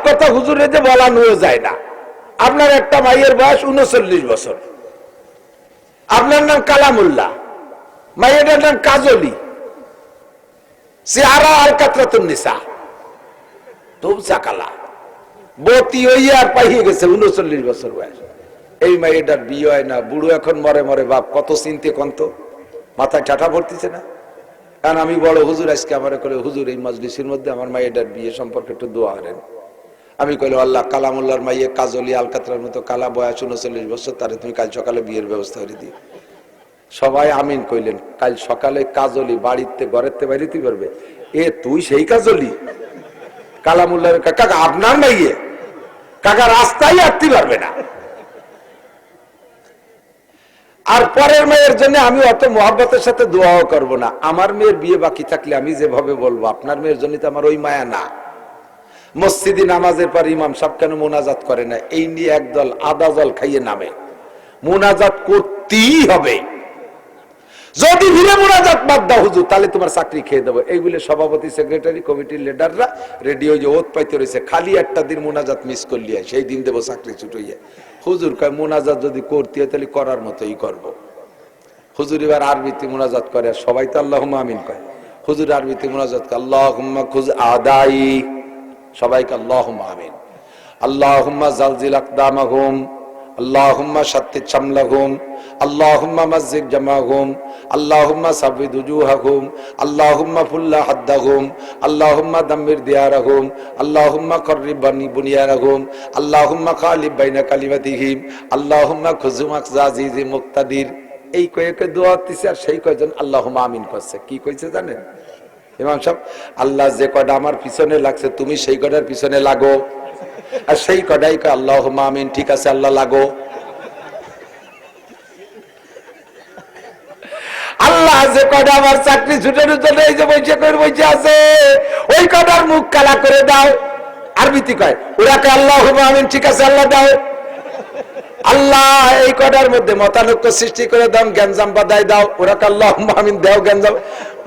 কথা হুজুরে যে বলানো যায় না। আপনার একটা মাইয়ের বয়স 39 বছর, আপনার নাম কালামুল্লাহ, মাইয়েটার নাম কাজলি, চেহারা আর কাতরাতুন নিসা, তুমসা কালা, বতি হইয়া আর পাইয়ে গেছে 39 বছর বয়স। এই মাইয়েটার বিয়ে হয় না, বুড়ো এখন মরে মরে বাপ, কত চিন্তে কন্ত, মাথায় ঠাঠা ভরতিছে না। কারণ আমি বড় হুজুর, আজকে আমার করে হুজুর এই মজলিসের মধ্যে আমার মাইয়েটার বিয়ে সম্পর্কে একটু দোয়া করেন। আমি কইল আল্লাহ কালামুল্লাহর মাইয়ে কাজলি আলকাতরার মতো কালা, বয়স 39 বছর, তারে তুমি কাল সকালে বিয়ের ব্যবস্থা করে দিও। সবাই আমিন কইলেন। কাল সকালে কাজলি বাড়িতে ঘরেতে বাইরেতে পারবে। এ তুই সেই কাজলি? কালামুল্লাহর কাকা আপনার মাইয়ে, কাকা রাস্তায় হাঁটতে পারবে না। আর পরের মেয়ের জন্য আমি অত মহব্বতের সাথে দোয়াও করব না। আমার মেয়ের বিয়ে বাকি থাকলে আমি যেভাবে বলবো, আপনার মেয়ের জন্য তো আমার ওই মায়া না। মসজিদে নামাজের পর ইমাম সাহেব কেন মোনাজাত করে না, এই নিয়ে একদল আদা জল খাইয়ে নামে। মোনাজাত করতেই হবে, যদি ভিড়ে মোনাজাত বাদ দাও হুজুর তাহলে তোমার চাকরি খেয়ে দেবো। এইগুলো সভাপতি, সেক্রেটারি, কমিটির লিডাররা রেডি হয়ে ওত পাইতে রয়েছে, খালি একটা দিন মোনাজাত মিস করলি সেই দিন দেবো চাকরি ছুটইয়া। হুজুর কয় মোনাজাত যদি করতে হয় তাহলে করার মতোই করবো। হুজুর এবার আরবিতে মোনাজাত করে, আর সবাই তো আল্লাহুম্মা আমিন কয়। হুজুর আরবিতে মোনাজাত করে আল্লাহুম্মা খুজ আদাই, সবাইকে আল্লাহুম্মা আমিন। আল্লাহুম্মা জালজিল আকদামাহুম, আল্লাহুম্মা শাত্তিত শামলাহুম, আল্লাহুম্মা মাযযিক জামাহুম, আল্লাহুম্মা সাবিদ উজুহাহুম, আল্লাহুম্মা ফুল্লা হাদ্দাহুম, আল্লাহুম্মা দাম্মির দিয়ারাহুম, আল্লাহুম্মা করিব বুনিয়ানাহুম, আল্লাহুম্মা খালিব বাইনা কালিমাতিহিম, আল্লাহুম্মা খুজুম আকজাজিজি মুক্তাদির। এই কয়েকে দোয়া দিছে, আর সেই কয়জন আল্লাহুম্মা আমিন করছে। কি কইছে জানেন ইমাম সাহেব? আল্লাহ যে কয়টা আমার পিছনে লাগছে তুমি সেই কয়টার পিছনে লাগো, আর সেই কয়টাই কয় আল্লাহুম্মা আমিন। ঠিক আছে আল্লাহ লাগো। আল্লাহ যে কয়টা আমার চাকরি ছুটানোর জন্য এই যে বসে আছে, ওই কয়টার মুখ কালা করে দাও। আরবিতে কয়, ওরা কয় আল্লাহুম্মা আমিন, ঠিক আছে আল্লাহ দাও। আল্লাহ এই কয়টার মধ্যে মতানৈক্য সৃষ্টি করে দাও, গ্যাঞ্জাম বাধাই দাও। ওরা কয় আল্লাহুম্মা আমিন, দাও গ্যাঞ্জাম।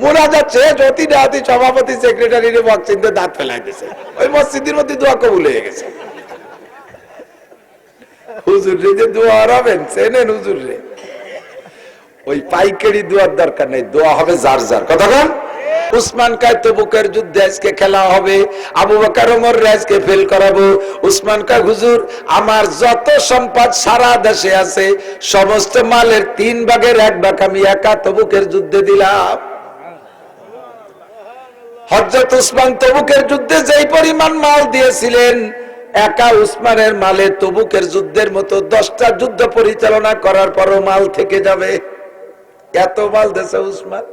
মোনাজাত শেষ হতে না হতে সভাপতি, সেক্রেটারি বক্সিন্দে দাঁত ফেলাই দিয়েছে। ওই মসজিদের মধ্যে দোয়া কবুল হয়ে গেছে। হুজুর রে যে দোয়া হবেন চেনেন হুজুর রে, ওই পাইকারি দোয়ার দরকার নেই, দোয়া হবে যার যার। কথা বল। উসমান কায় তবুকের যুদ্ধে আজকে খেলা হবে, আবু বকর ওমর আজকে ফেল করাবো। উসমান কায় হুজুর আমার যত সম্পদ সারা দেশে আছে সমস্ত মালের 3 ভাগের 1 ভাগ আমি একা তবুকের যুদ্ধে দিলাম। হযরত উসমান তবুকের যুদ্ধে যেই পরিমাণ মাল দিয়েছিলেন, একা উসমানের মালে তবুকের যুদ্ধের মতো 10টা যুদ্ধ পরিচালনা করার পরও মাল থেকে যাবে। এত মাল দেশে উসমান।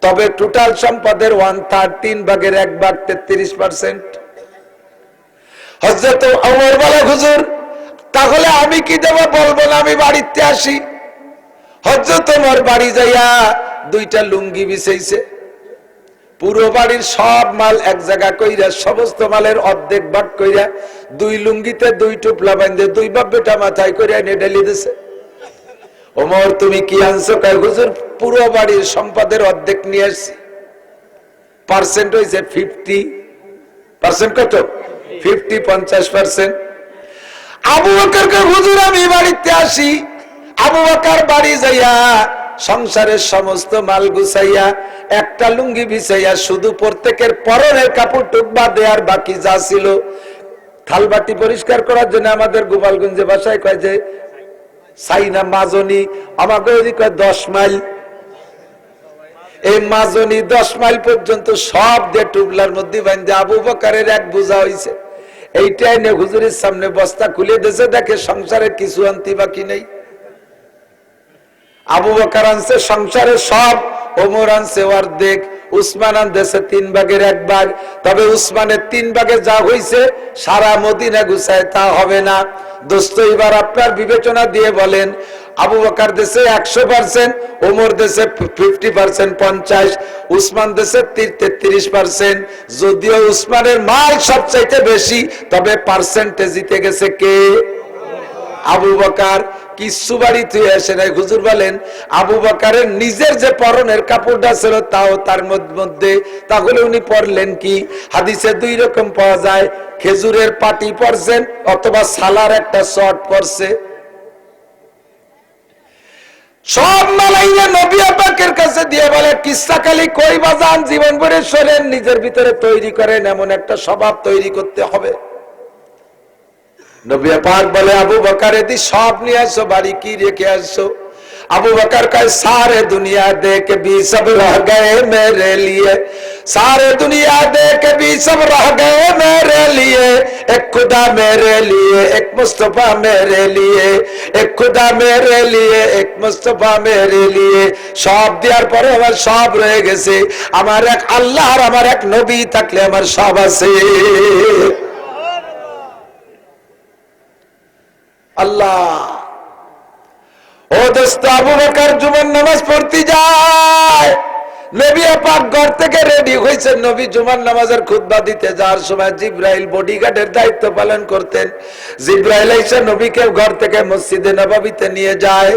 তবে টোটাল সম্পদের 1/3, 3 ভাগের 1 ভাগ 33%। হযরত ওমর বলে হুজুর তাহলে আমি কি দেব? বলবো না, আমি বাড়িতে আসি। হযরত ওমর বাড়ি যাইয়া 2টা লুঙ্গি বিছাইছে, পুরো বাড়ির সব মাল এক জায়গা কইরা, সমস্ত মালের অর্ধেক ভাগ কইরা 2 লুঙ্গিতে 2 টুপলা বাঁধে 2 বাপ বেটা মাথায় করে এনে ঢেলে দিছে। ওমর তুমি কি আনছো? কয় হুজুর পুরো বাড়ির সম্পদের অর্ধেক নিয়ে আসছি। পার্সেন্ট হইছে 50%। কত? 50% আবু বকর কে হুজুর আমি বাড়িতে আসি। আবু বকর বাড়ি যাইয়া সংসারের সমস্ত মাল গুছাইয়া একটা লুঙ্গি বিছাইয়া শুধু প্রত্যেকের পরনের কাপড় টুকবা দেয়ার বাকি যা ছিল, থালবাটি পরিষ্কার করার জন্য আমাদের গোপালগঞ্জে ভাষায় কয় যে সাইনা মাজনি, আমাকে কয় 10 মাইল। এই মাজনি 10 মাইল পর্যন্ত সব দিয়ে টুবলার মধ্যে বাঁধে আবু বকরের 1 বোঝা হইছে। এইটাই নে হুজুরের সামনে বস্তা খুলে দিয়েছে, দেখে সংসারের কিছু আনতে বাকি নেই। আবু বকর আনছে সংসারের সব, ওমর আনছে অর্ধেক, উসমান আনছে 3 ভাগের 1 ভাগ। তবে উসমানের 3 ভাগে যা হইছে সারা মদিনা গুছায় তা হবে না। দোস্ত এবার আপনার বিবেচনা দিয়ে বলেন, আবু বকর দেশে 100%, ওমর দেশে 50%, 50, উসমান দেশে 33%। যদিও উসমানের মাল সবচাইতে বেশি, তবে পার্সেন্টে জিতে গেছে কে? আবু বকর। কিছু বাড়ি তুই আসে নাই। হুজুর বলেন আবু বকরের নিজের যে পরনের কাপড়টা ছিল তাও তার মধ্যে। তাহলে উনি পরলেন কি? হাদিসে দুই রকম পাওয়া যায়, খেজুরের পাটি পরছেন অথবা সালার একটা শর্ট পরছে। সব মালাইয়া নবী পাকের কাছে দিয়ে বলে কিসা খালি কই বাজান, জীবন ভরে শোনেন, নিজের ভিতরে তৈরি করেন, এমন একটা স্বভাব তৈরি করতে হবে। নবী পাক বলে আবু বকর এদি সব নিয়ে আসো, বাড়ি কি রেখে আসছো? আবু बकर का सारे दुनिया देख भी सब रह गए मेरे लिए, सारे दुनिया देख भी सब रह गए मेरे लिए, एक खुदा मेरे लिए एक मुस्तफा मेरे लिए, एक खुदा मेरे लिए एक मुस्तफा मेरे लिए। সব দেওয়ার পরে আমার সব রয়ে গেছে, আমার এক আল্লাহ আর আমার এক নবী থাকলে আমার সব আছে। আল্লাহ। ও দোস্ত, আবু বকর জুমার নামাজ পড়তে যায়, নবী পাক ঘর থেকে রেডি হয়েছেন, নবী জুমার নামাজের খুতবা দিতে যাওয়ার সময় জিব্রাইল বডিগার্ডের দায়িত্ব পালন করতেন। জিব্রাইল এসে নবীকে ঘর থেকে মসজিদে নববীতে নিয়ে যায়।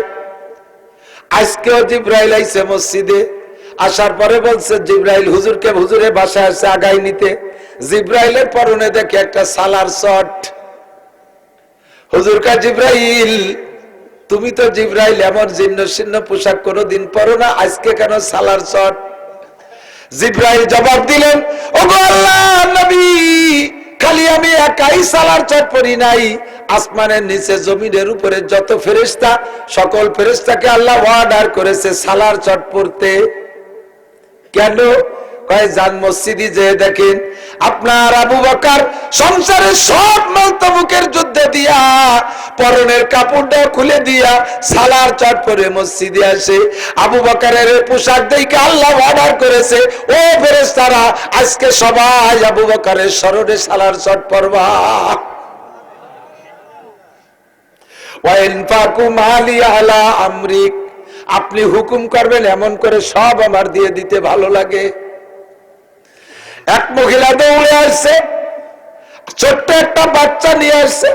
আজকেও জিব্রাইল আইছে মসজিদে, আসার পরে বলছে জিব্রাইল হুজুরকে, হুজুরে বাসায় আসছে আগাই নিতে। জিব্রাইলের পরনে দেখে একটা সালার শর্ট। হুজুর কা জিব্রাইল, তুমি তো জিব্রাইল এমন জীর্ণ শীর্ণ পোশাক কোনোদিন পরো না, আজকে কেন সালার শর্ট? জিব্রাইল জবাব দিলেন, ওগো আল্লাহর নবী, খালি আমি একাই সালার শর্ট পরি নাই, আসমানের নিচে জমিনের উপরে যত ফেরেশতা, সকল ফেরেশতাকে আল্লাহ অর্ডার করেছে সালার শর্ট পড়তে। কেন? কয় যান মসজিদে যে দেখেন আপনার আবু বকর সংসারের সব মলতমুকের যুদ্ধে দিয়া পরনের কাপড়টা খুলে দিয়া সালার চট পরে মসজিদে আসে। আবু বকরের পোশাক দেখে আল্লাহ অর্ডার করেছে, ও ফেরেশতারা আজকে সবাই আবু বকরের স্মরণে সালার চট পরবা। ওয়া ইনফাকু মালি আলা আমরিক, আপনি হুকুম করবেন এমন করে সব আমার দিয়ে দিতে ভালো লাগে। এক মহিলা দৌড়ে আসছে, ছোট্ট একটা বাচ্চা নিয়ে আসছে,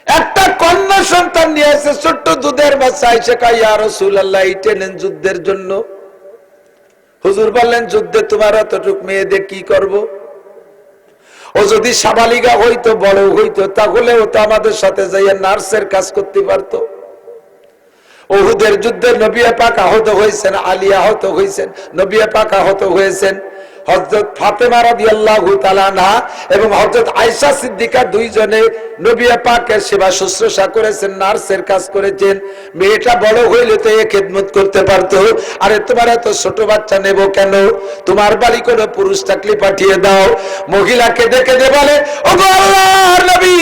একটা কন্যা সন্তান নিয়ে আসছে, ছোট্ট দুধের বাচ্চা এসে কয় ইয়া রাসূলুল্লাহ, এইটা নেন যুদ্ধের জন্য। হুজুর বললেন যুদ্ধে তোমার এতটুক মেয়েদের কি করব? ও যদি সাবালিকা হইতো, বড় হইতো, তাহলে ও তো আমাদের সাথে যাইয়া নার্সের কাজ করতে পারতো। উহুদের যুদ্ধে নবী পাক আহত হয়েছেন, আলী আহত হয়েছেন, নবী পাক আহত হয়েছেন। হযরত ফাতেমা রাদিয়াল্লাহু তাআলা আনহা এবং হযরত আয়েশা সিদ্দিকা দুইজনে নবী পাকের সেবা শুশ্রূষা করেছেন, নার্সের কাজ করেছেন। মেয়েটা বড় হইলে তো এ খেদমত করতে পারতো। আরে তোমার এত ছোট বাচ্চা নেব কেন? তোমার বাড়ি কোনো পুরুষ থাকলে পাঠিয়ে দাও। মহিলাকে ডেকে দিয়ে বলে, ওগো আল্লাহর নবী,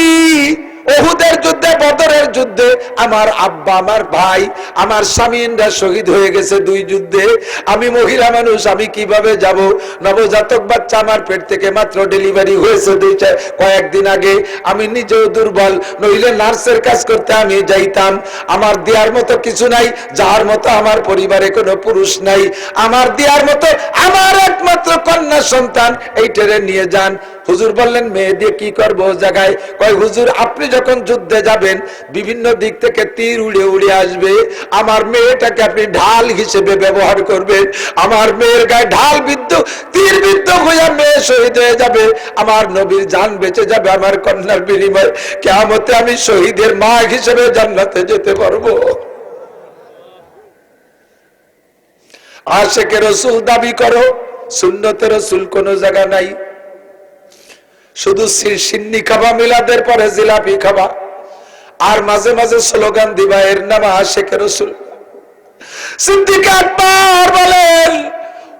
উহুদের যুদ্ধে, বদরের যুদ্ধে আমার আব্বা, আমার ভাই, আমার স্বামীরা শহীদ হয়ে গেছে দুই যুদ্ধে। আমি মহিলা মানুষ, আমি কিভাবে যাব? নবজাতক বাচ্চা আমার পেট থেকে মাত্র ডেলিভারি হয়েছে কয়েকদিন আগে। আমি নিজেও দুর্বল, নইলে নার্সের কাজ করতে আমি যাইতাম। আমার দেওয়ার মতো কিছু নাই, যার মতো আমার পরিবারে কোনো পুরুষ নাই। আমার দেওয়ার মতো আমার একমাত্র কন্যা সন্তান, এইটারে নিয়ে যান। হুজুর বললেন মেয়ে দিয়ে কি করবো জায়গায়? কয় হুজুর আপনি যখন যুদ্ধে যাবেন বিভিন্ন দিক থেকে তীর উড়ে উড়ে আসবে, আমার মেয়েটাকে আপনি ঢাল হিসেবে ব্যবহার করবেন। আমার মেয়ের গায়ে ঢাল বিদ্ধ, তীর বিদ্ধ হয়ে মেয়ে শহীদ হয়ে যাবে, আমার নবীর জান বেঁচে যাবে আমার কন্যার বিনিময়ে। কিয়ামতে আমি শহীদের মা হিসেবে জান্নাতে যেতে পারবো। আশিকে রাসূল দাবি করো, সুন্নতে রাসূল কোনো জায়গা নাই। শুধু সিন্নি খাবা, মিলাদের পরে জিলাপি খাবা, আর মাঝে মাঝে স্লোগান দিবা এর নাম আশিকে রাসূল। সিদ্দিক আকবর বলেন,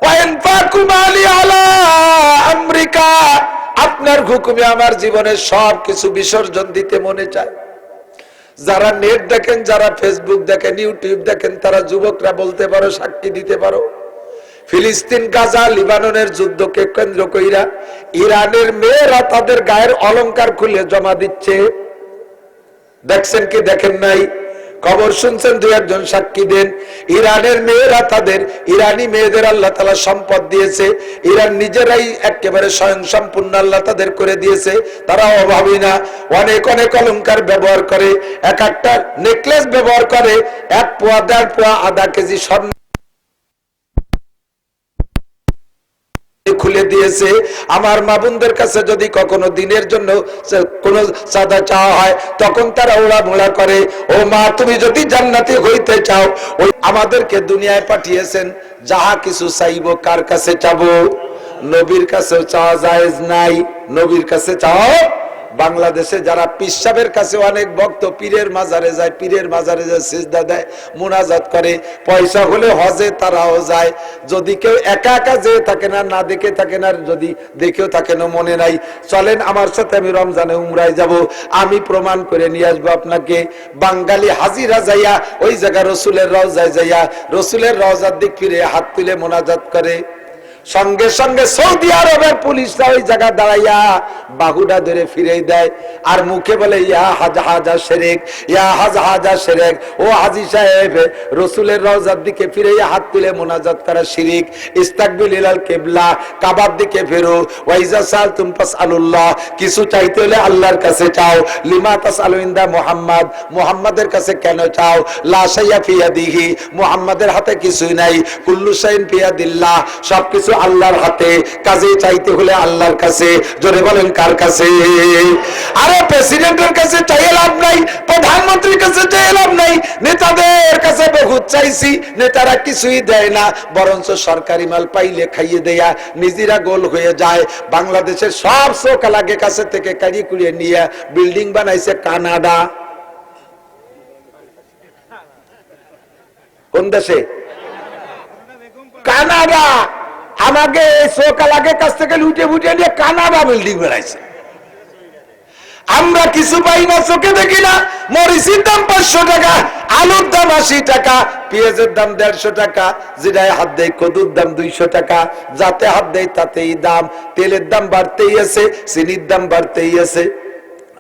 ওয়া ইনফাকু মালি আলা আমরিকা, আপনার হুকুমে আমার জীবনের সব কিছু বিসর্জন দিতে মনে চায়। যারা নেট দেখেন, যারা ফেসবুক দেখেন, ইউটিউব দেখেন, তারা যুবকরা বলতে পারো, সাক্ষী দিতে পারো। ফিলিস্তিন, গাজা, লিবাননের যুদ্ধকে কেন্দ্র কইরা ইরানের মেয়েরা তাদের গায়ের অলংকার খুলে জমা দিচ্ছে। দেখছেন কি দেখেন নাই? খবর শুনছেন, দুই একজন সাক্ষী দেন। ইরানের মেয়েরা, তাদের ইরানি মেয়েদের আল্লাহ তাআলা সম্পদ দিয়েছে। ইরান নিজেরাই একেবারে স্বয়ং সম্পূর্ণ আল্লাহ তাদের করে দিয়েছে। তারা অভাবী না, অনেক অনেক অলংকার ব্যবহার করে, এক একটা নেকলেস ব্যবহার করে, 1 পোয়া 1.5 পোয়া আধা কেজি স্বর্ণ খুলে দিয়েছে। আমার মা বোনদের কাছে যদি কখনো দিনের জন্য কোনো চাঁদা চাওয়া হয়, তখন তারা ওড়া মোড়া করে, ও মা তুমি যদি জান্নাতি হইতে চাও, ওই আমাদেরকে দুনিয়ায় পাঠিয়েছেন, যাহা কিছু চাইবো কার কাছে চাবো? নবীর কাছেও চাওয়া জায়েজ নাই। নবীর কাছে চাও। বাংলাদেশে যারা পীর সাহেবের কাছে অনেক ভক্ত, পীরের মাজারে যায়, পীরের মাজারে যায় সিজদা দেয়, মুনাজাত করে, পয়সা হলে হজে তারাও যায়। যদি কেউ একা একা যেয়ে থাকে না, না দেখে থাকে না, যদি দেখেও থাকে না, মনে নাই, চলেন আমার সাথে আমি রমজানে উমরায় যাব, আমি প্রমাণ করে নিয়ে আসবো আপনাকে। বাঙালি হাজিরা যাইয়া ওই জায়গা রসুলের রওজায় যাইয়া রসুলের রওজার দিক ফিরে হাত তুলে মুনাজাত করে। সঙ্গে সঙ্গে সৌদি আরবের পুলিশরা ওই জায়গা দাঁড়াইয়া বাহুডা ধরে ফিরে দেয়, আর মুখে বলে ইয়া হাজা হাজা শেরেক, ইয়া হাজা হাজা শেরেক, ও হাজি সাহেব রসুলের রওজার দিকে ফিরে হাত তুলে মুনাজাত করা শিরিক। ইস্তাকবিলাল কিবলা, কাবার দিকে ফেরো। ওয়াইজা সালতুম ফাসআলুল্লাহ, কিছু চাইতে হলে আল্লাহর কাছে চাও। লিমা তাসআলু ইনদা মুহাম্মদ, মুহাম্মাদের কাছে কেন চাও? লা শাইয়া ফি ইয়াদিহি, মুহাম্মাদের হাতে কিছুই নাই। কুল্লু শাইইন ফি ইয়াদিল্লাহ, সবকিছু আল্লাহর হাতে, কাজে চাইতে হলে আল্লাহর কাছে। জোরে বলেন কার কাছে? আরে প্রেসিডেন্টের কাছে চাইয়ে লাভ নাই, প্রধানমন্ত্রীর কাছে চাইয়ে লাভ নাই, নেতাদের কাছে বহুত চাইছি, নেতারা কিছুই দেয় না, বরঞ্চ সরকারি মাল পাইলে খাইয়ে দেয়া নিজেরা গোল হয়ে যায়। বাংলাদেশের সব চোখ লাগে কাছে থেকে কারি কুড়িয়ে নিয়ে বিল্ডিং বানাইছে কানাডা। কোন দেশে? কানাডা। আমাকে সোকালাকে কাছ থেকে লুটে ফুটে নিয়ে কানাডা বিল্ডিং বানাইছে। আমরা কিছু পাই না, চোখে দেখি না। মরিচের দাম 500 টাকা, আলুর দাম 80 টাকা, পেঁয়াজের দাম 150 টাকা, জিরায় হাত দেয় কদুর দাম 200 টাকা, যাতে হাত দেয় তাতেই দাম। তেলের দাম বাড়তেই আছে, চিনির দাম বাড়তেই আছে।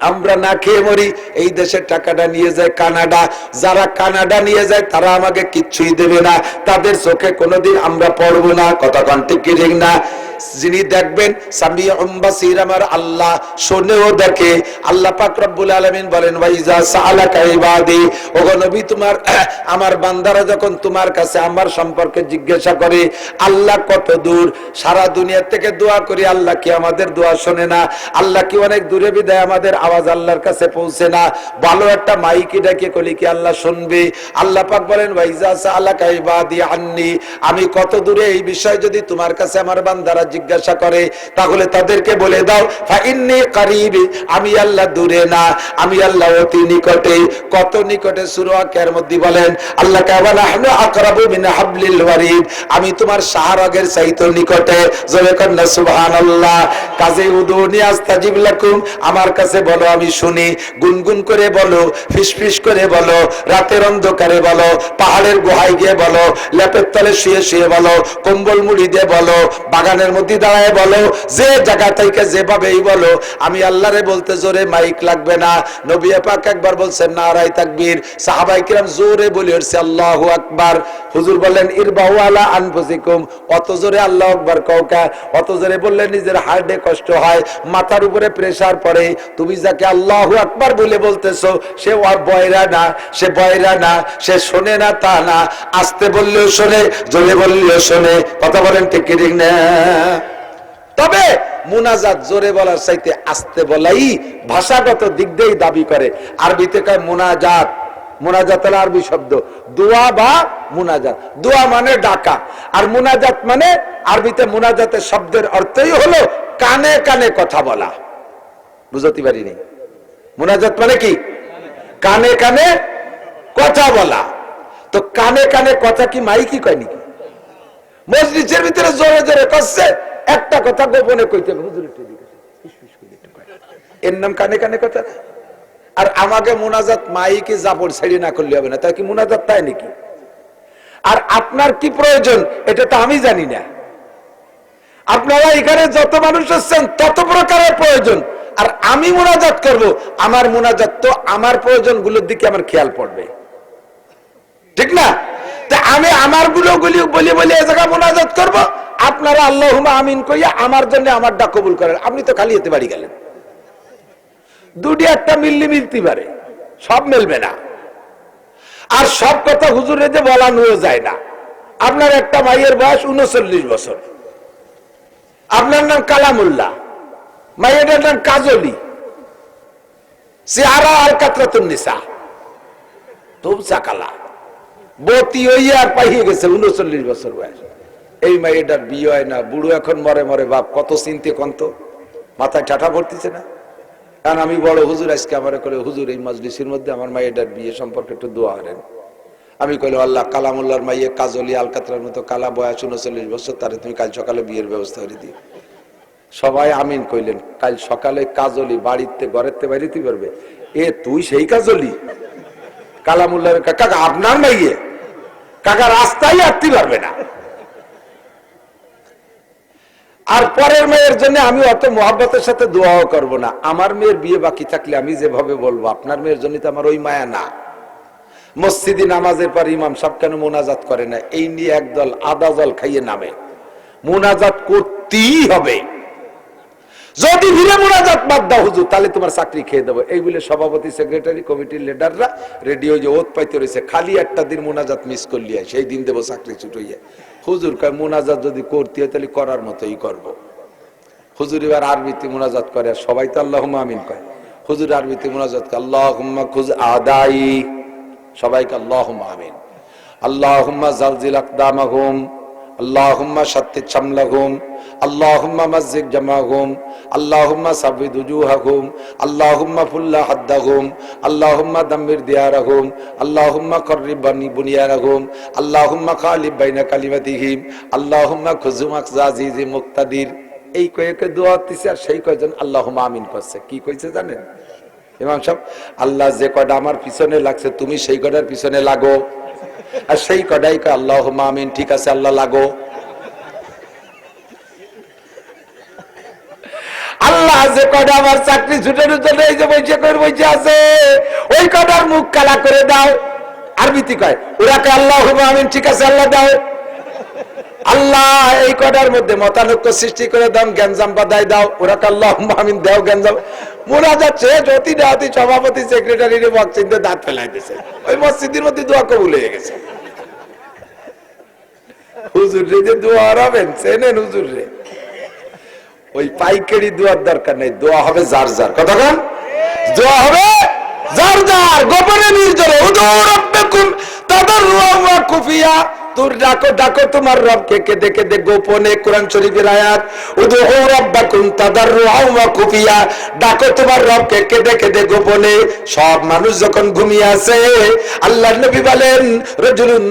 আমরা না খেয়ে মরি, এই দেশের টাকাটা নিয়ে যায় কানাডা। যারা কানাডা নিয়ে যায় তারা আমাকে কিচ্ছুই দেবে না, তাদের চোখে কোনোদিন আমরা পড়বো না। কথা কোন ঠিক কি ঠিক না? যিনি দেখবেন সামিউম বাসীর, আমার আল্লাহ শোনেও দেখে। আল্লাহ পাক রব্বুল আলামিন বলেন ওয়াইজা সাআলাকা ইবাদি, ওগো নবী তোমার আমার বান্দারা যখন তোমার কাছে আমার সম্পর্কে জিজ্ঞাসা করে আল্লাহ কত দূর, সারা দুনিয়া থেকে দোয়া করি, আল্লাহ কি আমাদের দোয়া শোনে না? আল্লাহ কি অনেক দূরে বিদায় আমাদের আওয়াজ আল্লাহর কাছে পৌঁছে না? ভালো একটা মাইকে ডেকে কলি কি আল্লাহ শুনবে? আল্লাহ পাক বলেন ওয়াইজা সাআলাকা ইবাদি আন্নি, আমি কত দূরে এই বিষয় যদি তোমার কাছে আমার বান্দারা জিজ্ঞাসা করে, তাহলে তাদেরকে বলে দাও ফাইন্নী কারীব, আমি আল্লাহ দূরে না, আমি আল্লাহ অতি নিকটে। কত নিকটে? সূরা কের মধ্যে বলেন আল্লাহ কাবা নাহনু আকরাবু মিন হাবলিল ওয়ারিদ, আমি তোমার শাহরাগের চাইতে নিকটে। জোরে কন্না সুবহানাল্লাহ। কাজে উদুনি আস্তাজিব লাকুম, আমার কাছে বলো আমি শুনি। গুনগুন করে বলো, ফিসফিস করে বলো, রাতের অন্ধকারে বলো, পাহাড়ের গুহায় গিয়ে বলো, লেপের তলে শুয়ে শুয়ে বলো, কম্বল মুড়ি দিয়ে বলো, বাগানের মধ্যে দাঁড়ায় বলো, যে জায়গা থেকে যেভাবেই বলো, আমি আল্লাহরে বলতে জোরে মাইক লাগবে না। নবী পাক একবার বলছেন নারায়ে তাকবীর, সাহাবায়ে কিরাম জোরে বলে উঠছে আল্লাহু আকবার। হুজুর বলেন ইরবাউ আলা আনফুসিকুম, অত জোরে আল্লাহু আকবার কওকা, অত জোরে বললে নিজের হার্টে কষ্ট হয়, মাথার উপরে প্রেসার পড়ে। তুমি যাকে আল্লাহু আকবার বলে বলতেছো সে বয়রা না, সে বয়রা না, সে শোনে না তা না, আস্তে বললেও শোনে, জোরে বললেও শোনে। কথা বলেন ঠিক কি ঠিক না? তবে মুনাজাত জোরে বলার চাইতে আস্তে বলাই ভাষাগত দিক দিয়েই দাবি করে। আরবিতে কয় মুনাজাত, মুনাজাত হলো আরবি শব্দ, দোয়া বা মুনাজাত। দোয়া মানে ডাকা, আর মুনাজাত মানে আরবিতে মুনাজাতের শব্দের অর্থই হলো কানে কানে কথা বলা। বুঝতে পারিনি? মুনাজাত মানে কি? কানে কানে কথা বলা। তো কানে কানে কথা কি মাইকি কয় নাকি? মসজিদের ভিতরে জোরে জোরে করছে, একটা কথা গোপনে কইতে হবে, হুজুর একটু দিকে এর নাম কানে কানে কথা না? আর আমাকে মুনাজাত মাইকে জাবর ছাড়ি না করলে হবে না, তাই কি মুনাজাত তাই নাকি? আর আপনার কি প্রয়োজন এটা তো আমি জানি না। আপনারা এখানে যত মানুষ আসছেন তত প্রকারের প্রয়োজন, আর আমি মুনাজাত করব, আমার মুনাজাত তো আমার প্রয়োজন গুলোর দিকে আমার খেয়াল পড়বে। ঠিক না? আমি আমার গুলো বলি বলি এ জায়গা মোনাজাত করব, আপনারা আল্লাহুম্মা আমিন কইয়া আমার জন্য আমারটা কবুল করেন। আপনি তো খালি হতে বাড়ি গেলেন। দুটি একটা মিলতে পারে, সব মিলবে না। আর সব কথা হুজুরে যে বলানো যায় না। আপনার একটা মাইয়ের বয়স 39 বছর, আপনার নাম কালামুল্লাহ, মাইয়ের নাম কাজলি, চেহারা আল কাতরাতুন নিসা, তুমসা কালা, বতি হইয়া আর পাইয়ে গেছে 39 বছর বয়স। এই মেয়েটার বিয়ে হয় না, বুড়ো এখন মরে মরে বাপ, কত চিন্তে কন্ত, মাথায় ঠাঠা পড়তেছে না। কারণ আমি বড় হুজুর, আজকে আমার করে হুজুর এই মজলিসের মধ্যে আমার মেয়েটার বিয়ে সম্পর্কে একটু দোয়া করেন। আমি কইলাম আল্লাহ কালামুল্লাহর মাইয়ে কাজলি আলকাতরার মতো কালা, বয়স 39 বছর, তারে তুমি কাল সকালে বিয়ের ব্যবস্থা করে দিও। সবাই আমিন কইলেন। কাল সকালে কাজলি বাড়িতে ঘরেতে বাইরেতে পারবে। এ তুই সেই কাজলি? কালামুল্লাহ কাকা আপনার মাইয়ে, কাকা রাস্তায় হাঁটতে পারবে না। আর পরের মেয়ের জন্য আমি অত মহব্বতের সাথে দোয়াও করব না। আমার মেয়ের বিয়ে বাকি থাকলে আমি যেভাবে বলবো, আপনার মেয়ের জন্য তো আমার ওই মায়া না। মসজিদে নামাজের পর ইমাম সাহেব কেন মোনাজাত করে না, এই নিয়ে একদল আদা জল খাইয়ে নামে। মোনাজাত করতেই হবে। যদি ভিড়ে মোনাজাত বাদ দাও হুজুর, তাহলে তোমার চাকরি খেয়ে দেবো, এই বলে সভাপতি, সেক্রেটারি, কমিটির লিডাররা রেডিও যে ওত পাইতে রয়েছে। খালি একটা দিন মোনাজাত মিস করলি সেই দিন দেবো চাকরি ছুটইয়া। হুজুর কয় মোনাজাত যদি করতে হয় তাহলে করার মতোই করবো। হুজুর এবার আরবিতে মোনাজাত করে, আর সবাই তো আল্লাহুম্মা আমিন কয়। হুজুর আরবিতে মোনাজাত করে আল্লাহুম্মা খুজ আদাই, সবাইকে আল্লাহুম্মা আমিন। আল্লাহুম্মা জালজিল আকদামাহুম, আল্লাহুম্মা শাত্তিত শামলাহুম, আল্লাহুম্মা মাজ্জিক জামাহুম, আল্লাহুম্মা সাবিদ উজুহাহুম, আল্লাহুম্মা ফুল্লা হাদ্দাহুম, আল্লাহুম্মা দাম্মির দিয়ারাহুম, আল্লাহুম্মা কর্রিব বুনিয়ারাহুম, আল্লাহুম্মা খালিব বাইনা কালিমাতিহিম, আল্লাহুম্মা খুজুম আকজাজিজি মুক্তাদির। এই কয়েকে দোয়া দিছে, আর সেই কয়জন আল্লাহুম্মা আমিন করছে। কি কইছে জানেন ইমাম সাহেব? আল্লাহ যে কয়টা আমার পিছনে লাগছে তুমি সেই কয়টার পিছনে লাগো, আর সেই কয়টাই কয় আল্লাহুম্মা আমিন। ঠিক আছে আল্লাহ লাগো। আল্লাহ যে কয়টা আমার চাকরি ছুটানোর জন্য এই যে বসে আছে, ওই কয়টার মুখ কালা করে দাও। আরবিতে কয় ওরা কয় আল্লাহুম্মা আমিন, ঠিক আছে আল্লাহ দাও। আল্লাহ এই কয়টার মধ্যে মতানৈক্য সৃষ্টি করে দাও, গ্যাঞ্জাম বাধাই দাও, ওরা কয় আল্লাহুম্মা আমিন, দাও গ্যাঞ্জাম। মোনাজাত শেষ হতে না হতে সভাপতি, সেক্রেটারি বক্সিন্দে দাঁত ফেলাই দিয়েছে। ওই মসজিদের মধ্যে দোয়া কবুল হয়ে গেছে। হুজুর রে যে দোয়া হবেন চেনেন হুজুর রে, ওই পাইকারি দোয়ার দরকার নেই। দোয়া হবে যার যার, কতক্ষণ দোয়া হবে যার যার, গোপনে নির্জনে। উদুর রাব্বাকুম তাদাররুআন ওয়া খুফিয়া, তোর ডাকো ডাকো তোমার রবকে কেঁদে কেঁদে গোপনে। কোরআন শরীফের আয়াত, উদুউ রাব্বাকুম তাদাররুআন ওয়া খুফিয়া, ডাকো তোমার রবকে কেঁদে কেঁদে গোপনে। সব মানুষ যখন ঘুমিয়ে আছে, আল্লাহর নবী বলেন রাজুলুন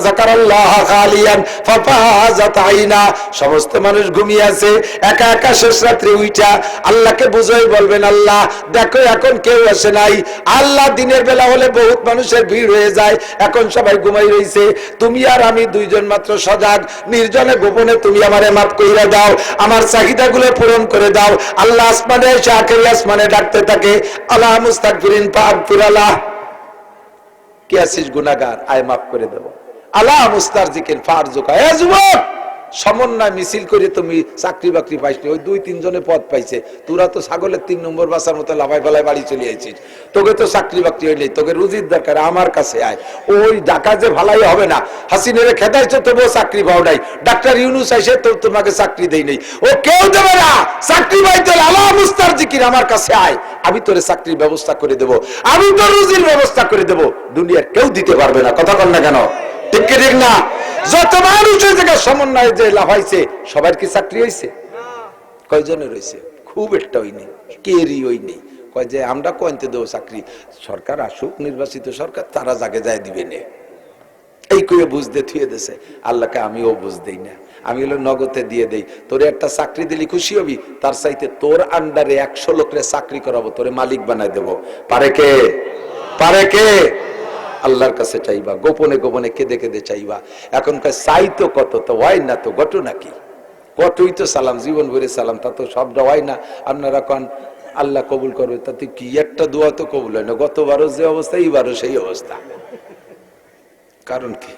যাকারাল্লাহ খালিয়ান ফাফাজাত আইনা, সমস্ত মানুষ ঘুমিয়ে আছে, একা একা শেষ রাত্রে উইঠা আল্লাহকে বুঝাই বলবেন আল্লাহ দেখো এখন কেউ আসে নাই। আল্লাহ দিনের বেলা হলে বহুত মানুষের ভিড় হয়ে যায়, এখন সবাই ঘুমাই রয়েছে, তুমি আর আমি দুইজন মাত্র সজাগ, নির্জনে গোপনে তুমি আমারে মাফ কইরা দাও, আমার চাহিদাগুলো পূরণ করে দাও। আল্লাহ আসমানে এসে আখেরি আসমানে ডাকতে থাকে, আল্লাহ মুস্তাগফিরিন ফাগফিরালাহ, কে আছিস গুনাহগার আয় মাফ করে দেব। আল্লাহ মুস্তারজিকিন ফারজুকা, এ যুবক সমন্বয় মিছিল করে তুমি চাকরি বাকরি পাইনি, ওই 2-3 জনে পদ পাইছে, তোরা তো ছাগলের 3 নম্বর বাসার মতো লাভাই ফেলাই বাড়ি চলে আইছিস, তোকে তো চাকরি বাকরি হইলে তোকে রুজির দরকার, আমার কাছে আয়। ওই ডাকা যে ভালাই হবে না, হাসিনের খেদাইছো তবুও চাকরি পাও নাই, ডাক্তার ইউনুস আইসে তো তোমাকে চাকরি দেই নাই, ও কেউ দেবে না চাকরি পাইতে। আল্লাহ মুস্তারজিকিন আমার কাছে আয়, আমি তোরে চাকরির ব্যবস্থা করে দেব, আমি তো রুজির ব্যবস্থা করে দেব, দুনিয়ার কেউ দিতে পারবে না। কথা বল না কেন? ঠিক কি ঠিক না? যত মানুষ ওই জায়গায় সমন্বয় যে লাভাইছে, সবার কি চাকরি হয়েছে? কয়জনের হয়েছে? খুব একটা হয়নি, কেরই হয়নি। কয় যে আমরা কয়তে দেবো চাকরি, সরকার আসুক, নির্বাচিত সরকার, তারা জাগে যায় দিবে নে, এই কয়ে বুঝতে থুয়ে দেছে। আল্লাহকে আমিও বুঝ দেই না, আমি হলো নগদে দিয়ে দেই। তোরে একটা চাকরি দিলি খুশি হবি, তার চাইতে তোর আন্ডারে 100 লোকের চাকরি করাবো, তোরে মালিক বানাই দেবো। পারে কে? পারে কে? আল্লাহর কাছে চাইবা, গোপনে গোপনে কেঁদে কেঁদে চাইবা। এখনকার চাই তো কত, তো হয় না তো ঘটনা কি? কতই তো সালাম, জীবন ভরে সালাম, তা তো সবটা হয় না। আপনারা কন আল্লাহ কবুল করবে, তাতে কি একটা দোয়া তো কবুল হয় না। গতবারও যে অবস্থা, এইবারও সেই অবস্থা। কারণ কি?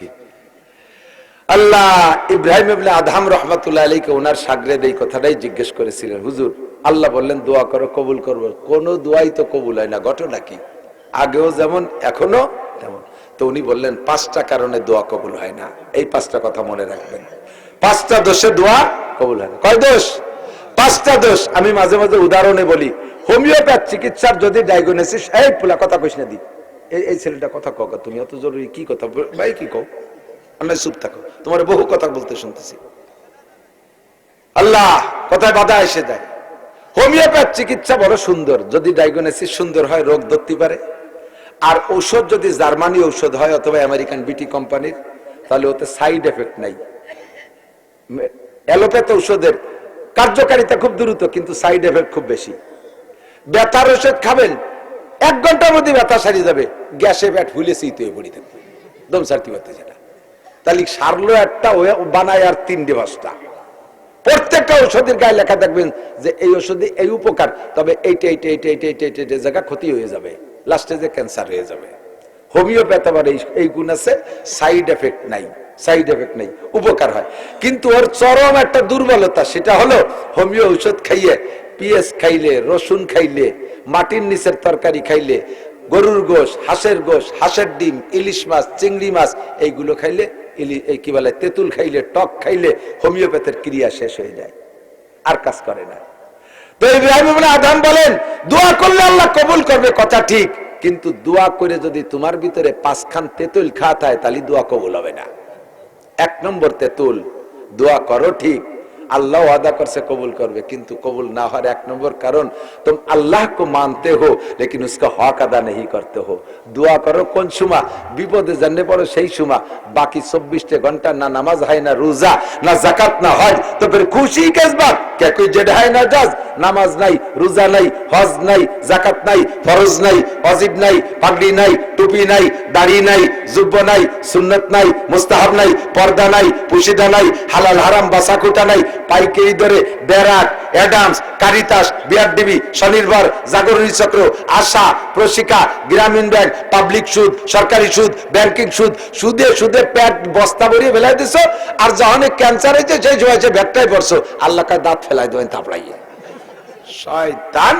আল্লাহ ইব্রাহিম ইবনে আদহাম রাহমাতুল্লাহ আলাইহি ওনার শাগরেদ এই কথাটাই জিজ্ঞেস করেছিলেন, হুজুর আল্লাহ বললেন দোয়া করো কবুল করব, কোন দোয়াই তো কবুল হয় না, ঘটনা কি? আগেও যেমন এখনো তেমন। তো উনি বললেন 5টা কারণে দোয়া কবুল হয় না। এই 5টা কথা মনে রাখবেন। 5টা দোষে দোয়া কবুল হয় না। কয় দোষ? 5টা দোষ। আমি মাঝে মাঝে উদাহরণে বলি, হোমিওপ্যাথ চিকিৎসার যদি ডায়াগনোসিস, এই পুলা কথা কইস না দি, এই ছেলেটা কথা কও, তুমি অত জরুরি কি কথা ভাই, কি কও? আমরা চুপ থাকো, তোমার বহু কথা বলতে শুনতেছি। আল্লাহ কথায় বাধা এসে যায়। হোমিওপ্যাথ চিকিৎসা বড় সুন্দর, যদি ডায়াগনোসিস সুন্দর হয় রোগ ধরতে পারে। আর ঔষধ যদি জার্মানি ঔষধ হয় অথবা আমেরিকান বিটি কোম্পানির, তাহলে ওতে সাইড এফেক্ট নাই। অ্যালোপ্যাথ ঔষধের কার্যকারিতা খুব দ্রুত, কিন্তু সাইড এফেক্ট খুব বেশি। ব্যথার ওষুধ খাবেন, 1 ঘন্টার মধ্যে ব্যথা সারিয়ে যাবে, গ্যাসে ব্যাট ফুলে শীত হয়ে পড়ি থাকবে, দম সারতে পারতে যেটা। তাহলে সারলো একটা বানায় আর 3 5টা। প্রত্যেকটা ঔষধের গায়ে লেখা দেখবেন যে এই ওষুধে এই উপকার, তবে এইটা এইটা এইটা এইটা এইটা এইটা জায়গা ক্ষতি হয়ে যাবে, লাস্টে যে ক্যান্সার হয়ে যাবে। হোমিওপ্যাথ আবার এই গুণ আছে, সাইড এফেক্ট নাই, সাইড এফেক্ট নেই, উপকার হয়। কিন্তু ওর চরম একটা দুর্বলতা, সেটা হলো হোমিও ঔষধ খাইয়ে, পিএস খাইলে, রসুন খাইলে, মাটির নিচের তরকারি খাইলে, গরুর গোশ, হাঁসের গোশ, হাঁসের ডিম, ইলিশ মাছ, চিংড়ি মাছ, এইগুলো খাইলে, এই কি বলে তেঁতুল খাইলে, টক খাইলে হোমিওপ্যাথের ক্রিয়া শেষ হয়ে যায়, আর কাজ করে না। তো ইব্রাহিম ইবনে আদম বলেন দোয়া করলে আল্লাহ কবুল করবে, কথা ঠিক, কিন্তু দোয়া করে যদি তোমার ভিতরে 5 খান তেঁতুল খাত হয়, তাহলে দোয়া কবুল হবে না। 1 নম্বর তেঁতুল। দোয়া করো ঠিক, अल्लाह वादा कर से कबूल करवे, किंतु कबूल ना हो 1 नंबर कारण तुम अल्लाह को मानते हो लेकिन उसका हक अदा नहीं करते हो। दुआ करो कौन सुमा विपदे जाने पड़ो सही सुमा, बाकी 24 घंटा ना नमाज है ना रोजा ना जाकात ना हज, तो फिर खुशी किस बात? क्या कोई जेड है ना जज? नमाज नहीं, रोजा नहीं, हज नहीं, जाकात नहीं, फरज नहीं, वाजिब नहीं, पगड़ी नहीं, टोपी नहीं, दाढ़ी नहीं, जुब्बा नहीं, सुन्नत नहीं, मुस्ताहब नहीं, पर्दा नहीं, पुशिदा नहीं, हालाल हराम बासाकुटा नहीं, पाइकेरी दरे बैराक एडाम्स कारितास बिआरडीबी शनिर्भर जागरणी चक्र आशा प्रशिका ग्रामीण बैंक पाब्लिक सुद सरकारी सुद बैंकिंग सुद सुदे सुदे पेट बस्ता भरिয়ে ফেলাই দিছো আর যখন ক্যান্সার হয়েছে সেই হয়েছে ভেটটাই পড়ছো আল্লাহ কা দাঁত ফেলাই দেন তাপড়াইয়ে শয়তান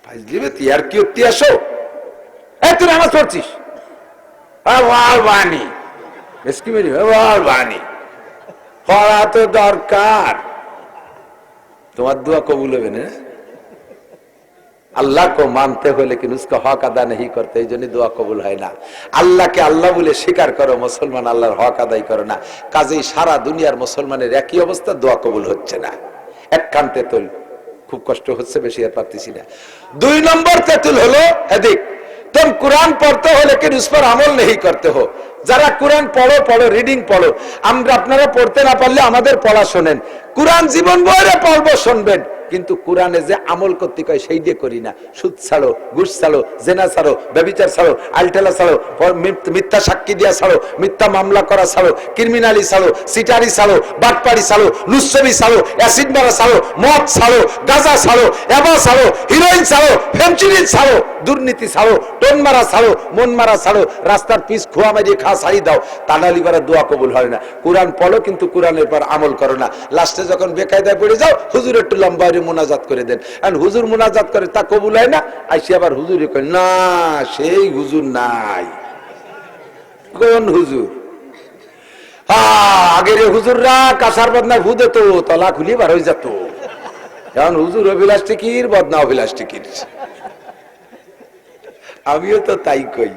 ফাইজলিবে তিয়ার কি উত্তি আসো এ তুই নামাজ পড়ছিস ওয়াল বানি এসকি মেরি ওয়াল বানি পড়া তো দরকার तुम्हारा दुआ कबूल হবে না अल्लाह को मानते हो लेकिन उसका हक अदा नहीं करते এই জন্য দোয়া কবুল হয় না আল্লাহকে আল্লাহ বলে স্বীকার করো মুসলমান আল্লাহর হক আদায় করো না কাজেই সারা দুনিয়ার মুসলমানের একই অবস্থা দোয়া কবুল হচ্ছে না এক কান তেতুল খুব কষ্ট হচ্ছে বেশি আর পারতেছি না 2 নম্বর তেতুল হলো এদিক तुम कुरान पढ़ते हो लेकिन उस पर अमल नहीं करते हो যারা কুরআন পড়ো পড়ো রিডিং পড়ো আমরা আপনারা পড়তে না পারলে আমাদের পড়া শুনেন কুরআন জীবন ভরে পড়বো শুনবেন কিন্তু কুরআনে যে আমল করতে কয় সেই দিয়ে করি না সুদ ছাড়ো ঘুষ ছাড়ো জেনা ছাড়ো ব্যভিচার ছাড়ো আলটেলা ছাড়ো মিথ্যা সাক্ষী দিয়া ছাড়ো মিথ্যা মামলা করা ছাড়ো ক্রিমিনালি ছাড়ো সিটারি ছাড়ো বাটপাড়ি ছাড়ো লুচ্ছবি ছাড়ো অ্যাসিড মারা ছাড়ো মদ ছাড়ো গাঁজা ছাড়ো এবা ছাড়ো হিরোইন ছাড়ো ফেমচিনিন ছাড়ো দুর্নীতি ছাড়ো টোন মারা ছাড়ো মন মারা ছাড়ো রাস্তার পিস খোয়া মারিয়ে খা ছাড়ি দাও তানালি বারা দোয়া কবুল হয় না কুরআন পড়ো কিন্তু কুরআনের পর আমল করো না লাস্টে যখন বেকায়দায় পড়ে যাও হুজুর একটু লম্বা মুনাজাত করে দেন আর হুজুর মুনাজাত করে তা কবুল হয় না আইসি আবার হুজুরে কয় না সেই হুজুর নাই কোন হুজুর আগের হুজুররা কাসার বদনা ভুদে তো তলা খুলি বার হয়ে যেত এখন হুজুর অভিলাষ টিকির বদনা অভিলাষ টিকির আমিও তো তাই কই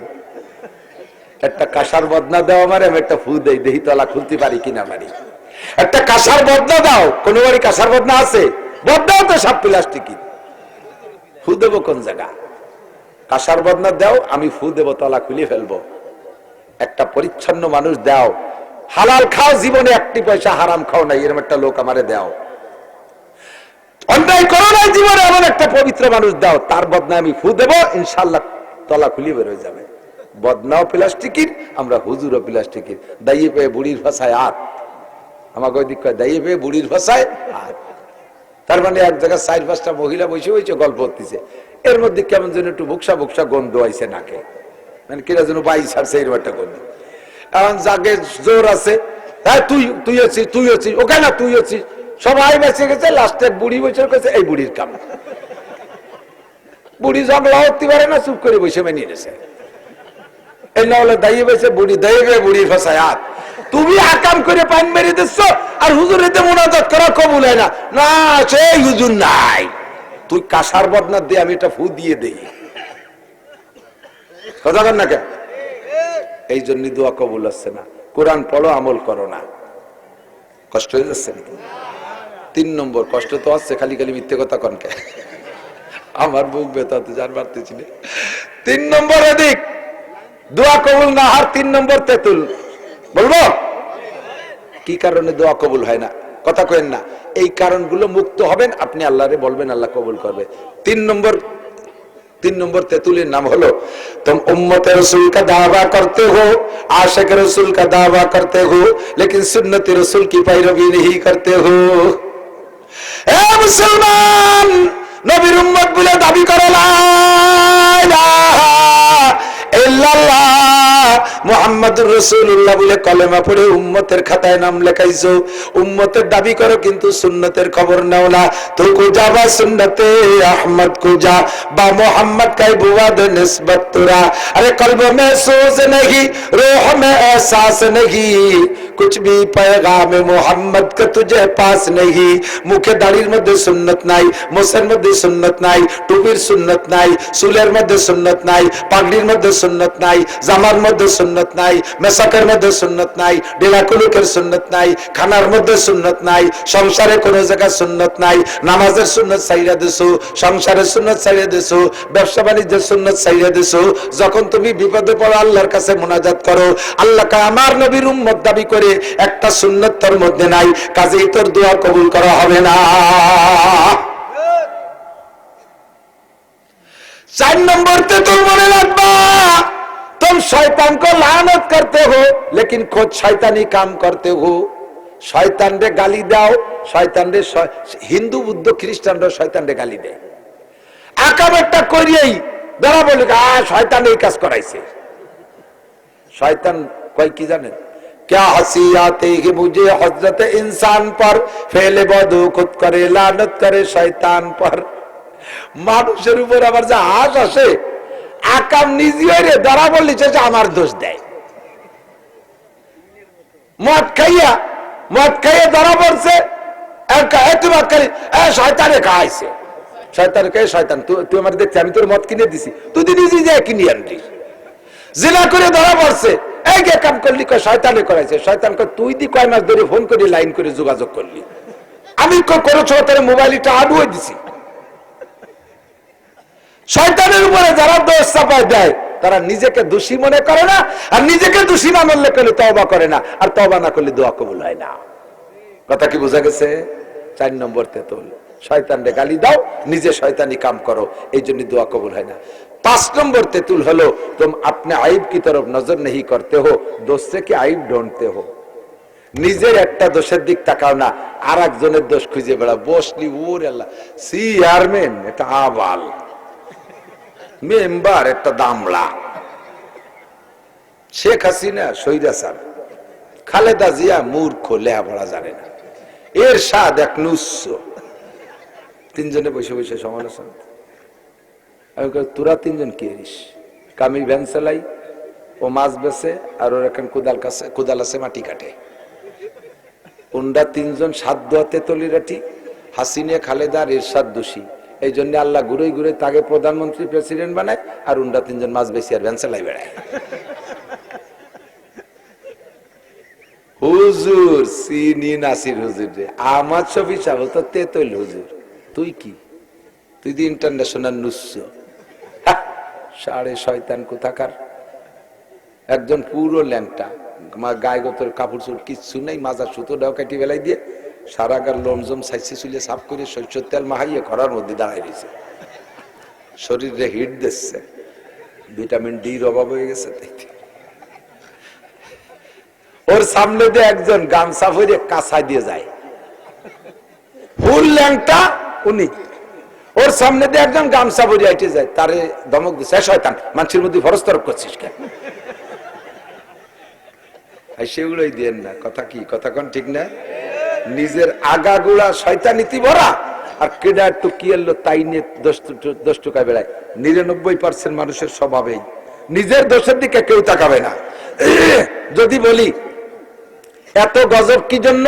একটা কাসার বদনা দাও আমার আমি একটা ফু দেই দেহি তলা খুলতে পারি কিনা পারি একটা কাসার বদনা দাও কোন বাড়ি কাসার বদনা আছে বদনাও তো সব প্লাস্টিকই ফু দেবো কোন জায়গা কাসার বদনা দাও আমি ফু দেবো তলা খুলে ফেলবো একটা পরিচ্ছন্ন মানুষ দাও হালাল খাও জীবনে 1 পয়সা হারাম খাও না এরকম একটা লোক আমারে দাও অন্যায় করো না জীবনে এমন একটা পবিত্র মানুষ দাও তার বদনা আমি ফু দেবো ইনশাআল্লাহ তলা খুলে বের হয়ে যাবে বদনাও প্লাস্টিকের আমরা হুজুরও প্লাস্টিকের দাইয়ে পেয়ে বুড়ির ভাষায় আত আমাকে ওই দিক দাইয়ে পেয়ে বুড়ির ভাষায় আত তার মানে এক জায়গায় 4-5টা মহিলা বসে বসে গল্প করতেছে এর মধ্যে কেমন যেন একটু বুকসা বুকসা গন্ধ আইছে নাকে মানে কিরা যেন বাই ছাড়ছে এই ব্যাপারটা করবে। এখন যাকে জোর আছে, হ্যাঁ তুই আছিস, তুই আছিস, ওকে না তুই আছিস, সবাই বেঁচে গেছে। লাস্টে বুড়ি বসে গেছে, এই বুড়ির কাম। বুড়ি ঝগড়া হতে পারে না, চুপ করে বসে মেনে নিয়েছে। এই না হলে দাঁড়িয়ে বসে বুড়ি দাঁড়িয়ে বুড়ির ভাষায় হাত, তুমি আকাম করে পান মেরে দিচ্ছ আর হুজুর এতে মোনাজাত করা কবুল হয় না। না সেই হুজুর নাই, তুই কাঁসার বদনা দিয়ে আমি এটা ফু দিয়ে দেই, কথা বল না কেন? এই জন্য দোয়া কবুল হচ্ছে না। কোরআন পড়ো, আমল করো না। কষ্ট হয়ে যাচ্ছে নাকি? 3 নম্বর কষ্ট তো আছে, খালি খালি মিথ্যে কথা কনকে আমার বুক ব্যথাতে যার বাড়তেছিল। 3 নম্বর অধিক দোয়া কবুল না আর 3 নম্বর তেতুল বলবো কি কারণে দোয়া কবুল হয় না, কথা কইেন না। এই কারণগুলো মুক্ত হবেন, আপনি আল্লাহরে বলবেন, আল্লাহ কবুল করবে। 3 নম্বর তেতুলের নাম হলো, तुम उम्मत रसूल का दावा करते हो, आशिक रसूल का दावा करते हो, लेकिन सुन्नत रसूल की पैरवी नहीं करते हो। ए मुसलमान, নবীর উম্মত বলে দাবি করো লা ইলাহা ইল্লাল্লাহ মুহাম্মাদুর রাসূলুল্লাহ বলে কলেমা পড়ে উম্মতের খাতায় নাম লেখাইছো। উম্মতের দাবি করো কিন্তু সুন্নতের খবর নাও না। তো কুজা বা সুন্নতে আহমদ কুজা বা মোহাম্মদ কাই বুয়াদ নিসবত তুরা। আরে কলব মে সোজ नहीं, रूह में एहसास नहीं, कुछ भी पैगाम मोहम्मद का तुझे पास नहीं। মুখে দাড়ির মধ্যে সুন্নত নাই, মোসের মধ্যে সুন্নত নাই, টুপির সুন্নত নাই, চুলের মধ্যে সুন্নত নাই, পাগড়ির মধ্যে সুন্নত নাই, জামার মধ্যে সুন্নত নাই, মেসাকের মধ্যে সুন্নত নাই, ডেলাকুলুকের সুন্নত নাই, খানার মধ্যে সুন্নত নাই, সংসারে কোন জায়গায় সুন্নত নাই। নামাজের সুন্নত ছাইরা দিছো, সংসারের সুন্নত ছাইরা দিছো, ব্যবসা বাণিজ্যের সুন্নত ছাইরা দিছো। যখন তুমি বিপদে পড়ো আল্লাহর কাছে মুনাজাত করো, আল্লাহকে আমার নবীর উম্মত দাবি করে একটা সুন্নত তোর মধ্যে নাই, কাজেই তোর দোয়া কবুল করা হবে না। 4 নম্বর তেতুল মনে রাখবা, तुम शैतान को लानत करते हो लेकिन खुद शैतानी काम करते हो। শয়তান রে গালি দাও, শয়তান রে, হিন্দু বুদ্ধ খ্রিস্টানরা শয়তান রে গালি দেয়। আকাম একটা করিয়েই ধরা বলে শয়তান এই কাজ করাইছে। শয়তান কয় কি জানেন? क्या हंसी आते ही मुझे हजरत इंसान पर, फेले बदू खुद करे लानत करे शैतान पर। মানুষের উপর আবার যা হাস আসে, আকাম নিজে রে ধরা বললি আমার দোষ দেয়। মদ খাইয়া ধরা পড়ছে, শয়তানে খাইছে, শয়তান কে শয়তান তুই আমার দেখছি, আমি তোর মদ কিনে দিছি, তুই নিজে যায় কিনে আনলি। জিনা করে ধরা পড়ছে, এই কে কাম করলি, শয়তানে করাইছে। শয়তান তুই দি কয় মাস ধরে ফোন করে লাইন করে যোগাযোগ করলি, আমি করেছো তোর মোবাইলটা আডুয়ে দিছি। শয়তানের উপরে যারা দোষ চাপায় দেয় তারা নিজেকে দোষী মনে করে না, আর নিজেকে দোষী না মনে করলে তওবা করে না, আর তওবা না করলে দোয়া কবুল হয় না। কথা কি বোঝা গেছে? 4 নম্বর তেতুল, শয়তানরে গালি দাও, নিজে শয়তানি কাম করো, এই জন্য দোয়া কবুল হয় না। 5 নম্বর তেতুল হলো, तुम अपने आइब की तरफ नजर नहीं करते हो, दूसरे के आइब ढूंढते हो। নিজের একটা দোষের দিক তাকাও না, আর একজনের দোষ খুঁজে বেড়া। বসলি ওরে আল্লাহ, চেয়ারম্যান এটা আবাল, মেম্বার একটা দামড়া, শেখ হাসিনা স্বৈরাচার, খালেদা জিয়া মূর্খ, লেখাপড়া জানে না, এরশাদ এক নুস্য। 3 জনে বসে বসে সমালোচনা। তোরা 3 জন কি এরিস? কামি ভ্যান চালাই, ও মাছ বেছে, আর ওর এখন কোদাল আছে মাটি কাটে। ওনরা 3 জন 7 দোয়াতে তলিরাটি, হাসিনা, খালেদা আর এরশাদ দোষী। এই জন্য আল্লাহ ঘুরে ঘুরে তাকে প্রধানমন্ত্রী প্রেসিডেন্ট বানায়, আর ওনরা 3 জন মাছ বেশি আর ভ্যান চালাই বেড়ায়। হুজুর চিনি নাসির হুজুর রে, আমার ছবি চাবো তো তেতল হুজুর। তুই কি? তুই দি ইন্টারন্যাশনাল নুস্য, সাড়ে শয়তান কোথাকার। একজন পুরো ল্যাংটা, গায়ে গোতর কাপড় চুল কিচ্ছু নেই, মাজা সুতো ডাও কাটি বেলাই দিয়ে সারা গার লোমজম সাইসে চুলে সাফ করে সরষের তেল মাহাইয়ে ঘরের মধ্যে দাঁড়াই রয়েছে, শরীরে হিট দিচ্ছে, ভিটামিন ডির অভাব হয়ে গেছে। ওর সামনে দিয়ে একজন গামছা ভরে কাঁচা দিয়ে যায়, ফুল ল্যাংটা উনি, ওর সামনে দিয়ে একজন গামছা বড়ি আইটে যায়, তারে ধমক দিচ্ছে, শয়তান মানুষের মধ্যে ফরজ তরফ করছিস কেন? সেগুলোই দিয়েন না। কথা কি, কথা কোন ঠিক না? নিজের আগাগুড়া শয়তানিতি ভরা, আর কেডা একটু কি এলো তাই নিয়ে দোষ টুকায় বেড়ায়। 99% মানুষের স্বভাবেই নিজের দোষের দিকে কেউ তাকাবে না। যদি বলি এত গজব কি জন্য,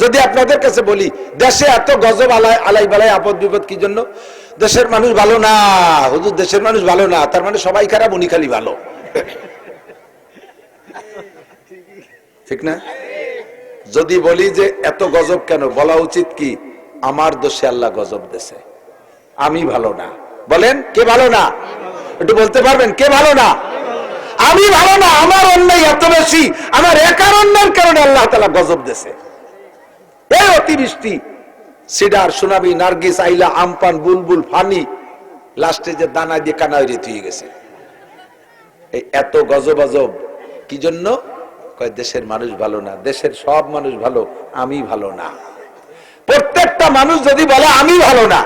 যদি আপনাদের কাছে বলি দেশে এত গজব আলাই বালাই আপদ বিপদ কি জন্য, দেশের মানুষ ভালো না হুজুর, দেশের মানুষ ভালো না, তার মানে সবাই খারাপ, উনি খালি ভালো। ঠিক না? যদি বলি যে এত গজব কেন, বলা উচিত কি আমার দোষে আল্লাহ গজব দেশে, আমি ভালো না। বলেন কে ভালো না? একটু বলতে পারবেন কে ভালো না? আমি ভালো না, আমার অন্যায় এত বেশি, আমার একার অন্যায়ের কারণে আল্লাহ তাআলা গজব দেশে। এই অতিবৃষ্টি, সিডার, সোনাবি, নার্গিস, আইলা, আমপান, বুলবুল, ফানি, লাস্টে যে দানা দিয়ে কানায় রেতে গেছে। এই এত গজব আজব কি জন্য? কয় দেশের মানুষ ভালো না, দেশের সব মানুষ ভালো, আমি ভালো না। প্রত্যেকটা মানুষ যদি বলে আমি ভালো না,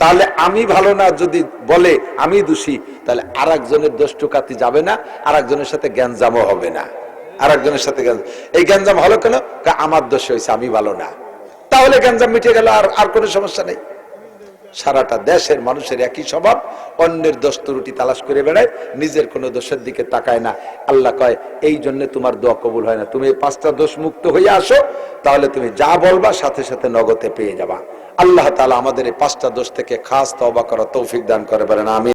তাহলে আমি ভালো না যদি বলে আমি দোষী, তাহলে আর একজনের দোষ টুকাতে যাবে না, আর একজনের সাথে গ্যাঞ্জামও হবে না। আর একজনের সাথে এই গ্যাঞ্জাম হলো কেন? আমার দোষ হয়েছে, আমি ভালো না। তাহলে গ্যাঞ্জাম মিটে গেল, আর কোনো সমস্যা নেই। সারাটা দেশের মানুষের একই স্বভাব, অন্যের দোষ ত্রুটি তালাশ করে বেড়ায়, নিজের কোনো দোষের দিকে তাকায় না। আল্লাহ কয় এই জন্য তোমার দোয়া কবুল হয় না। তুমি এই 5টা দোষ মুক্ত হয়ে আসো, তাহলে তুমি যা বলবা সাথে সাথে নগদে পেয়ে যাবা। আল্লাহ তাআলা আমাদের এই 5টা দোষ থেকে খাস তওবা করার তৌফিক দান করে বলেন আমিন।